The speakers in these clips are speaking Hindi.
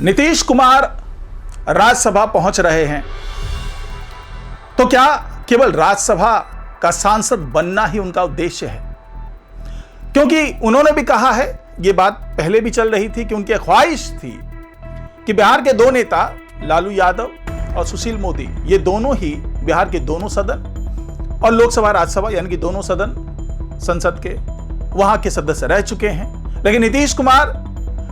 नीतीश कुमार राज्यसभा पहुंच रहे हैं, तो क्या केवल राज्यसभा का सांसद बनना ही उनका उद्देश्य है? क्योंकि उन्होंने भी कहा है, यह बात पहले भी चल रही थी कि उनकी ख्वाहिश थी कि बिहार के दो नेता लालू यादव और सुशील मोदी, ये दोनों ही बिहार के दोनों सदन और लोकसभा राज्यसभा यानी कि दोनों सदन संसद के वहां के सदस्य रह चुके हैं। लेकिन नीतीश कुमार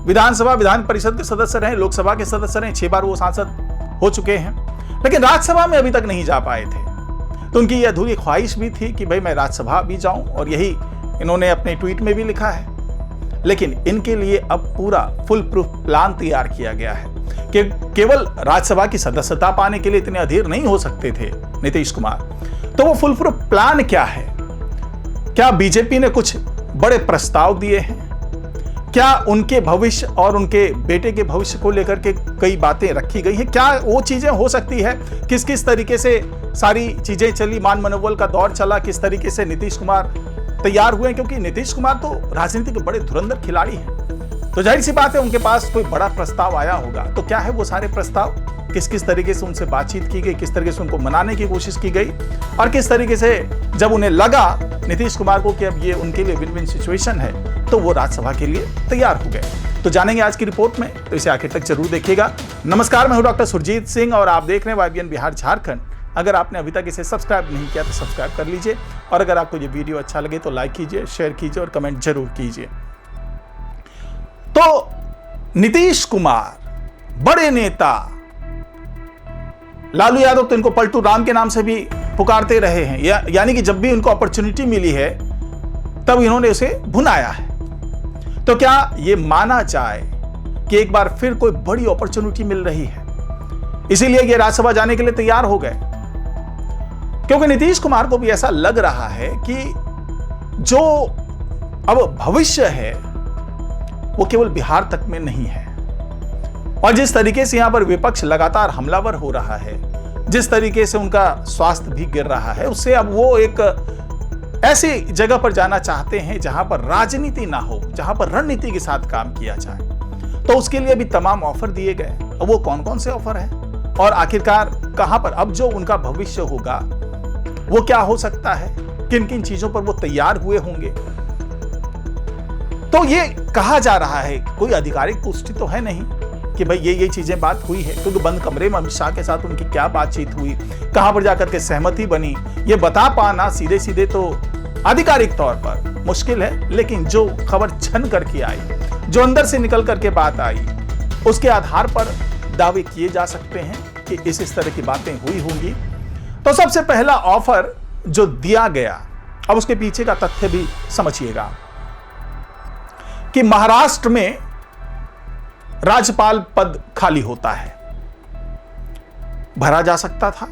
विधानसभा विधान परिषद के सदस्य रहे, लोकसभा के सदस्य रहे, 6 बार वो सांसद हो चुके हैं, लेकिन राज्यसभा में अभी तक नहीं जा पाए थे। तो उनकी यह अधूरी ख्वाहिश भी थी कि भाई मैं राज्यसभा भी जाऊं, और यही इन्होंने अपने ट्वीट में भी लिखा है। लेकिन इनके लिए अब पूरा फुल प्रूफ प्लान तैयार किया गया है कि केवल राज्यसभा की सदस्यता पाने के लिए इतने अधीर नहीं हो सकते थे नीतीश कुमार। तो वो फुल प्रूफ प्लान क्या है? क्या बीजेपी ने कुछ बड़े प्रस्ताव दिए हैं? क्या उनके भविष्य और उनके बेटे के भविष्य को लेकर के कई बातें रखी गई हैं? क्या वो चीजें हो सकती है? किस किस तरीके से सारी चीजें चली, मान मनोबल का दौर चला, किस तरीके से नीतीश कुमार तैयार हुए? क्योंकि नीतीश कुमार तो राजनीति के बड़े धुरंधर खिलाड़ी हैं, तो जाहिर सी बात है उनके पास कोई बड़ा प्रस्ताव आया होगा। तो क्या है वो सारे प्रस्ताव? किस किस तरीके से उनसे बातचीत की गई, किस तरीके से उनको मनाने की कोशिश की गई, और किस तरीके से जब उन्हें लगा नीतीश कुमार को कि अब ये उनके लिए विन विन सिचुएशन है, तो वो राज्यसभा के लिए तैयार हो गए। तो जानेंगे आज की रिपोर्ट में, तो इसे आखिर तक जरूर देखिएगा। नमस्कार, मैं हूं डॉक्टर सुरजीत सिंह और आप देख रहे हैं YBN बिहार झारखंड। अगर आपने अभी तक इसे सब्सक्राइब नहीं किया तो सब्सक्राइब कर लीजिए, और अगर आपको ये वीडियो अच्छा लगे तो लाइक कीजिए, शेयर कीजिए और कमेंट जरूर कीजिए। तो नीतीश कुमार, बड़े नेता लालू यादव तो इनको पलटू राम के नाम से भी पुकारते रहे हैं, यानी कि जब भी उनको अपॉर्चुनिटी मिली है तब इन्होंने उसे भुनाया है। तो क्या ये माना जाए कि एक बार फिर कोई बड़ी अपॉर्चुनिटी मिल रही है, इसीलिए ये राज्यसभा जाने के लिए तैयार हो गए? क्योंकि नीतीश कुमार को भी ऐसा लग रहा है कि जो अब भविष्य है वो केवल बिहार तक में नहीं है, और जिस तरीके से यहां पर विपक्ष लगातार हमलावर हो रहा है, जिस तरीके से उनका स्वास्थ्य भी गिर रहा है, उससे अब वो एक ऐसी जगह पर जाना चाहते हैं जहां पर राजनीति ना हो, जहां पर रणनीति के साथ काम किया जाए। तो उसके लिए भी तमाम ऑफर दिए गए। अब वो कौन कौन से ऑफर हैं और आखिरकार कहां पर अब जो उनका भविष्य होगा वो क्या हो सकता है, किन किन चीजों पर वो तैयार हुए होंगे? तो ये कहा जा रहा है, कोई आधिकारिक पुष्टि तो है नहीं कि भाई ये चीजें बात हुई है, क्योंकि बंद कमरे में अमित शाह के साथ उनकी क्या बातचीत हुई, कहां पर जाकर के सहमति बनी, ये बता पाना सीधे सीधे तो आधिकारिक तौर पर मुश्किल है। लेकिन जो खबर छन करके आई, जो अंदर से निकल करके बात आई, उसके आधार पर दावे किए जा सकते हैं कि इस तरह की बातें हुई होंगी। तो सबसे पहला ऑफर जो दिया गया, अब उसके पीछे का तथ्य भी समझिएगा कि महाराष्ट्र में राज्यपाल पद खाली होता है, भरा जा सकता था।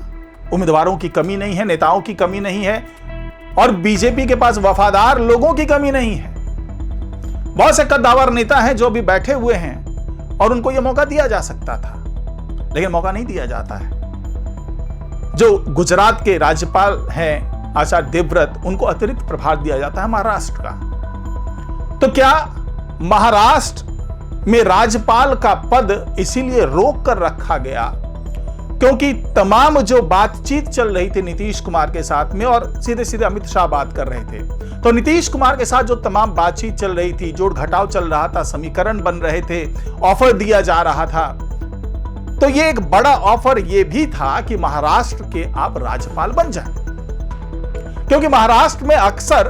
उम्मीदवारों की कमी नहीं है, नेताओं की कमी नहीं है, और बीजेपी के पास वफादार लोगों की कमी नहीं है। बहुत से कद्दावर नेता हैं जो भी बैठे हुए हैं और उनको यह मौका दिया जा सकता था, लेकिन मौका नहीं दिया जाता है। जो गुजरात के राज्यपाल हैं आचार्य देवव्रत, उनको अतिरिक्त प्रभार दिया जाता है महाराष्ट्र का। तो क्या महाराष्ट्र में राज्यपाल का पद इसीलिए रोक कर रखा गया क्योंकि तमाम जो बातचीत चल रही थी नीतीश कुमार के साथ में, और सीधे सीधे अमित शाह बात कर रहे थे, तो नीतीश कुमार के साथ जो तमाम बातचीत चल रही थी, जोड़ घटाव चल रहा था, समीकरण बन रहे थे, ऑफर दिया जा रहा था, तो ये एक बड़ा ऑफर ये भी था कि महाराष्ट्र के आप राज्यपाल बन जाएं, क्योंकि महाराष्ट्र में अक्सर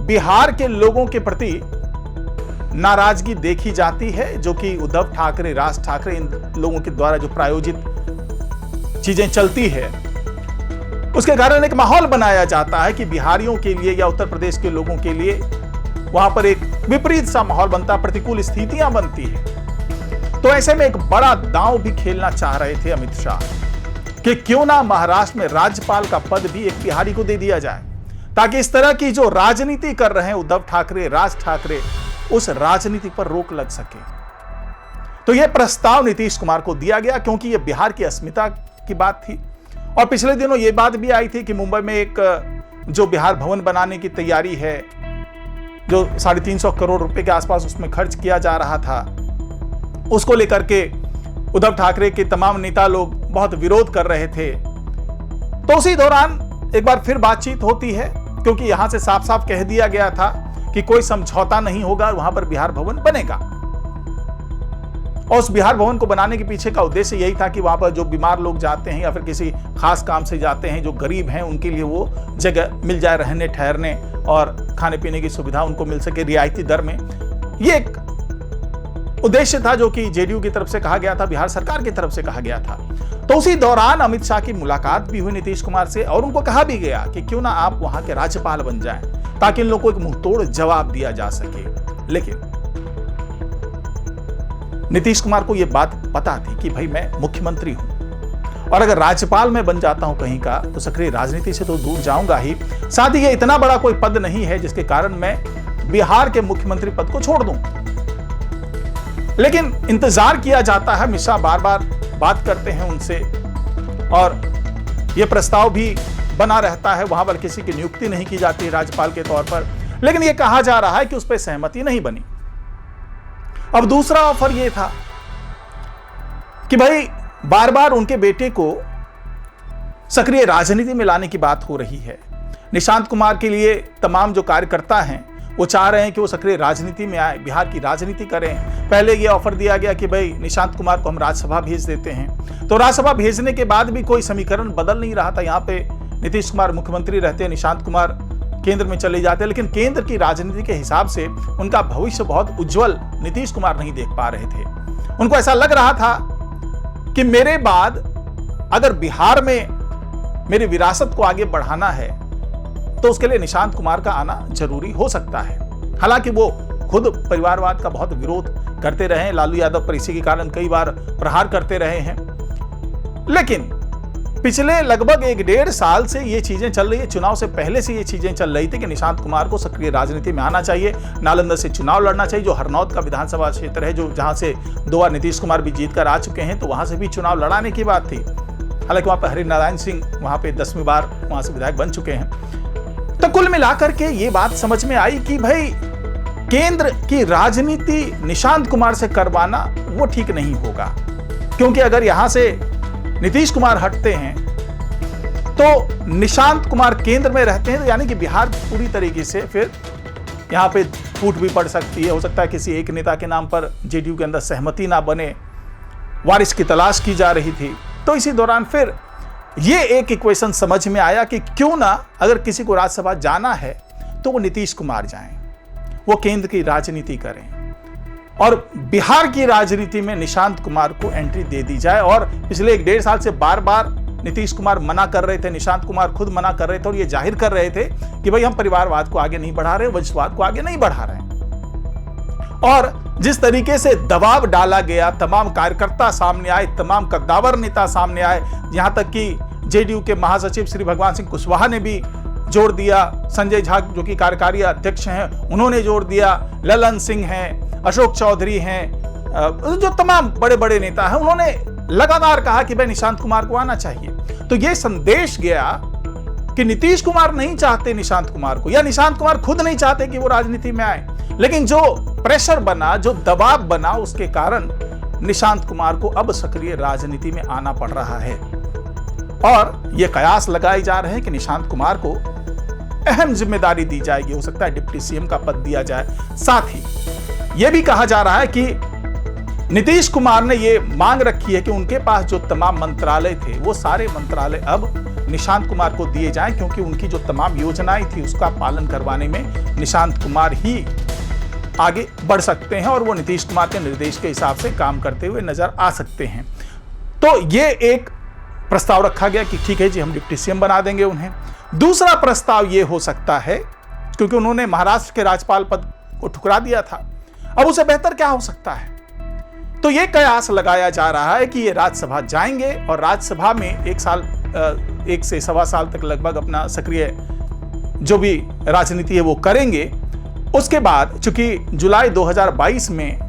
बिहार के लोगों के प्रति नाराजगी देखी जाती है, जो कि उद्धव ठाकरे, राज ठाकरे, इन लोगों के द्वारा जो प्रायोजित चीजें चलती है, उसके कारण एक माहौल बनाया जाता है कि बिहारियों के लिए या उत्तर प्रदेश के लोगों के लिए वहां पर एक विपरीत सा माहौल बनता, प्रतिकूल स्थितियां बनती है। तो ऐसे में एक बड़ा दांव भी खेलना चाह रहे थे अमित शाह कि क्यों ना महाराष्ट्र में राज्यपाल का पद भी एक बिहारी को दे दिया जाए, ताकि इस तरह की जो राजनीति कर रहे हैं उद्धव ठाकरे, राज ठाकरे, उस राजनीति पर रोक लग सके। तो यह प्रस्ताव नीतीश कुमार को दिया गया क्योंकि यह बिहार की अस्मिता की बात थी। और पिछले दिनों यह बात भी आई थी कि मुंबई में एक जो बिहार भवन बनाने की तैयारी है, जो 350 करोड़ रुपए के आसपास उसमें खर्च किया जा रहा था, उसको लेकर के उद्धव ठाकरे के तमाम नेता लोग बहुत विरोध कर रहे थे। तो उसी दौरान एक बार फिर बातचीत होती है, क्योंकि यहां से साफ साफ कह दिया गया था कि कोई समझौता नहीं होगा, वहां पर बिहार भवन बनेगा। और उस बिहार भवन को बनाने के पीछे का उद्देश्य यही था कि वहां पर जो बीमार लोग जाते हैं या फिर किसी खास काम से जाते हैं, जो गरीब हैं, उनके लिए वो जगह मिल जाए, रहने ठहरने और खाने पीने की सुविधा उनको मिल सके रियायती दर में। ये एक उद्देश्य था जो कि जेडीयू की तरफ से कहा गया था, बिहार सरकार की तरफ से कहा गया था। तो उसी दौरान अमित शाह की मुलाकात भी हुई नीतीश कुमार से और उनको कहा भी गया कि क्यों ना आप वहां के राज्यपाल बन जाएं, ताकि इन लोगों को एक मुंहतोड़ जवाब दिया जा सके। लेकिन नीतीश कुमार को यह बात पता थी कि भाई मैं मुख्यमंत्री हूं, और अगर राज्यपाल में बन जाता हूं कहीं का तो सक्रिय राजनीति से तो दूर जाऊंगा ही, साथ ही ये इतना बड़ा कोई पद नहीं है जिसके कारण मैं बिहार के मुख्यमंत्री पद को छोड़ दूं। लेकिन इंतजार किया जाता है, अमित शाह बार बार बात करते हैं उनसे और यह प्रस्ताव भी बना रहता है, वहां पर किसी की नियुक्ति नहीं की जाती है राज्यपाल के तौर पर, लेकिन यह कहा जा रहा है कि उस पर सहमति नहीं बनी। अब दूसरा ऑफर यह था कि भाई बार बार उनके बेटे को सक्रिय राजनीति में लाने की बात हो रही है। निशांत कुमार के लिए तमाम जो कार्यकर्ता हैं वो चाह रहे हैं कि वो सक्रिय राजनीति में आए, बिहार की राजनीति करें। पहले ये ऑफर दिया गया कि भाई निशांत कुमार को हम राज्यसभा भेज देते हैं, तो राज्यसभा भेजने के बाद भी कोई समीकरण बदल नहीं रहा था। यहाँ पे नीतीश कुमार मुख्यमंत्री रहते, निशांत कुमार केंद्र में चले जाते, लेकिन केंद्र की राजनीति के हिसाब से उनका भविष्य बहुत उज्जवल नीतीश कुमार नहीं देख पा रहे थे। उनको ऐसा लग रहा था कि मेरे बाद अगर बिहार में मेरी विरासत को आगे बढ़ाना है तो उसके लिए निशांत कुमार का आना जरूरी हो सकता है। हालांकि वो खुद परिवारवाद का बहुत विरोध करते रहे हैं, लालू यादव पर इसी के कारण कई बार प्रहार करते रहे हैं, लेकिन पिछले लगभग 1-1.5 साल से ये चीजें चल रही है। चुनाव से पहले से ये चीजें चल रही थी कि निशांत कुमार को सक्रिय राजनीति में आना चाहिए, नालंदा से चुनाव लड़ना चाहिए, जो हरनौत का विधानसभा क्षेत्र है, जो जहां से 2 बार नीतीश कुमार भी जीत कर आ चुके हैं, तो वहां से भी चुनाव लड़ाने की बात थी। हालांकि वहां पर हरिनारायण सिंह वहां पे 10वीं बार वहां से विधायक बन चुके हैं। तो कुल मिलाकर के ये बात समझ में आई कि भाई केंद्र की राजनीति निशांत कुमार से करवाना वो ठीक नहीं होगा, क्योंकि अगर यहां से नीतीश कुमार हटते हैं तो निशांत कुमार केंद्र में रहते हैं, तो यानी कि बिहार पूरी तरीके से फिर यहां पे फूट भी पड़ सकती है। हो सकता है किसी एक नेता के नाम पर जेडीयू के अंदर सहमति ना बने, वारिस की तलाश की जा रही थी। तो इसी दौरान फिर ये एक इक्वेशन समझ में आया कि क्यों ना अगर किसी को राज्यसभा जाना है तो वो नीतीश कुमार जाएं, वो केंद्र की राजनीति करें और बिहार की राजनीति में निशांत कुमार को एंट्री दे दी जाए। और पिछले 1-1.5 साल से बार बार नीतीश कुमार मना कर रहे थे, निशांत कुमार खुद मना कर रहे थे और ये जाहिर कर रहे थे कि भाई हम परिवारवाद को आगे नहीं बढ़ा रहे, वंशवाद को आगे नहीं बढ़ा रहे हैं। और जिस तरीके से दबाव डाला गया, तमाम कार्यकर्ता सामने आए, तमाम कद्दावर नेता सामने आए, यहां तक कि जेडीयू के महासचिव श्री भगवान सिंह कुशवाहा ने भी जोर दिया, संजय झा जो कि कार्यकारी अध्यक्ष हैं उन्होंने जोर दिया, ललन सिंह हैं, अशोक चौधरी हैं, जो तमाम बड़े बड़े नेता हैं, उन्होंने लगातार कहा कि भाई निशांत कुमार को आना चाहिए। तो यह संदेश गया कि नीतीश कुमार नहीं चाहते निशांत कुमार को, या निशांत कुमार खुद नहीं चाहते कि वो राजनीति में आए, लेकिन जो प्रेशर बना, जो दबाव बना, उसके कारण निशांत कुमार को अब सक्रिय राजनीति में आना पड़ रहा है। और यह कयास लगाए जा रहे हैं कि निशांत कुमार को अहम जिम्मेदारी दी जाएगी, हो सकता है डिप्टी सीएम का पद दिया जाए। साथ ही यह भी कहा जा रहा है कि नीतीश कुमार ने यह मांग रखी है कि उनके पास जो तमाम मंत्रालय थे वो सारे मंत्रालय अब निशांत कुमार को दिए जाएं, क्योंकि उनकी जो तमाम योजनाएं थी उसका पालन करवाने में निशांत कुमार ही आगे बढ़ सकते हैं और वो नीतीश कुमार के निर्देश के हिसाब से काम करते हुए नजर आ सकते हैं। तो ये एक प्रस्ताव रखा गया कि ठीक है जी, हम डिप्टी सीएम बना देंगे उन्हें। दूसरा प्रस्ताव ये हो सकता है, क्योंकि उन्होंने महाराष्ट्र के राज्यपाल पद को ठुकरा दिया था, अब उसे बेहतर क्या हो सकता है, तो ये कयास लगाया जा रहा है कि ये राज्यसभा जाएंगे और राज्यसभा में 1 से 1.25 साल तक लगभग अपना सक्रिय जो भी राजनीति है वो करेंगे। उसके बाद चूंकि जुलाई 2022 में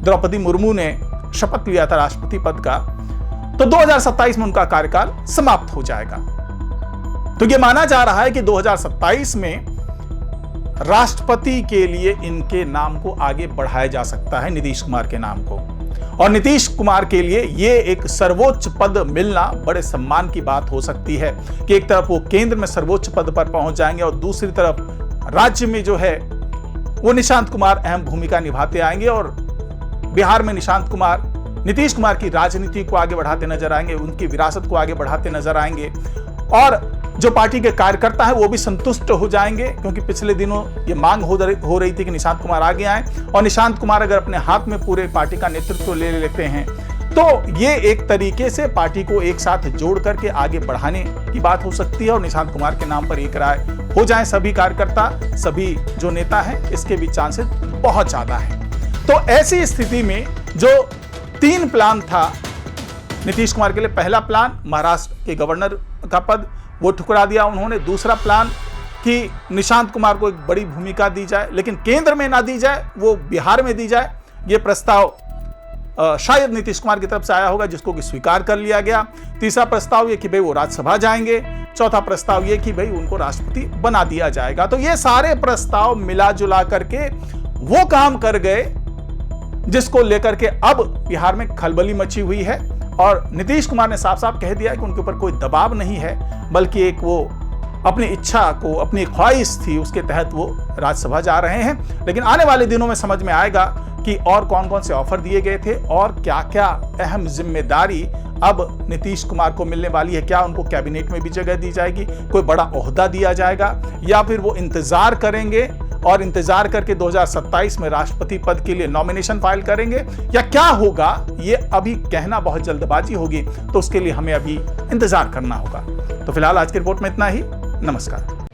द्रौपदी मुर्मू ने शपथ लिया था राष्ट्रपति पद का, तो 2027 में उनका कार्यकाल समाप्त हो जाएगा। तो यह माना जा रहा है कि 2027 में राष्ट्रपति के लिए इनके नाम को आगे बढ़ाया जा सकता है, नीतीश कुमार के नाम को। और नीतीश कुमार के लिए ये एक सर्वोच्च पद मिलना बड़े सम्मान की बात हो सकती है कि एक तरफ वो केंद्र में सर्वोच्च पद पर पहुंच जाएंगे और दूसरी तरफ राज्य में जो है वो निशांत कुमार अहम भूमिका निभाते आएंगे और बिहार में निशांत कुमार नीतीश कुमार की राजनीति को आगे बढ़ाते नजर आएंगे, उनकी विरासत को आगे बढ़ाते नजर आएंगे और जो पार्टी के कार्यकर्ता हैं वो भी संतुष्ट हो जाएंगे, क्योंकि पिछले दिनों ये मांग हो रही थी कि निशांत कुमार आगे आए और निशांत कुमार अगर अपने हाथ में पूरे पार्टी का नेतृत्व ले लेते हैं तो ये एक तरीके से पार्टी को एक साथ जोड़ करके आगे बढ़ाने की बात हो सकती है और निशांत कुमार के नाम पर एक राय हो जाए सभी कार्यकर्ता, सभी जो नेता हैं, इसके भी चांसेस बहुत ज्यादा है। तो ऐसी स्थिति में जो 3 प्लान था नीतीश कुमार के लिए, पहला प्लान महाराष्ट्र के गवर्नर का पद, वो ठुकरा दिया उन्होंने। दूसरा प्लान कि निशांत कुमार को एक बड़ी भूमिका दी जाए लेकिन केंद्र में ना दी जाए, वो बिहार में दी जाए, ये प्रस्ताव शायद नीतीश कुमार की तरफ से आया होगा जिसको कि स्वीकार कर लिया गया। तीसरा प्रस्ताव ये कि भाई वो राज्यसभा जाएंगे। चौथा प्रस्ताव ये कि भाई उनको राष्ट्रपति बना दिया जाएगा। तो ये सारे प्रस्ताव मिला जुला करके वो काम कर गए जिसको लेकर के अब बिहार में खलबली मची हुई है और नीतीश कुमार ने साफ साफ कह दिया है कि उनके ऊपर कोई दबाव नहीं है, बल्कि एक वो अपनी इच्छा को, अपनी ख्वाहिश थी, उसके तहत वो राज्यसभा जा रहे हैं। लेकिन आने वाले दिनों में समझ में आएगा कि और कौन कौन से ऑफर दिए गए थे और क्या क्या अहम जिम्मेदारी अब नीतीश कुमार को मिलने वाली है। क्या उनको कैबिनेट में भी जगह दी जाएगी, कोई बड़ा ओहदा दिया जाएगा, या फिर वो इंतजार करेंगे और इंतजार करके 2027 में राष्ट्रपति पद के लिए नॉमिनेशन फाइल करेंगे, या क्या होगा ये अभी कहना बहुत जल्दबाजी होगी। तो उसके लिए हमें अभी इंतजार करना होगा। तो फिलहाल आज की रिपोर्ट में इतना ही। नमस्कार।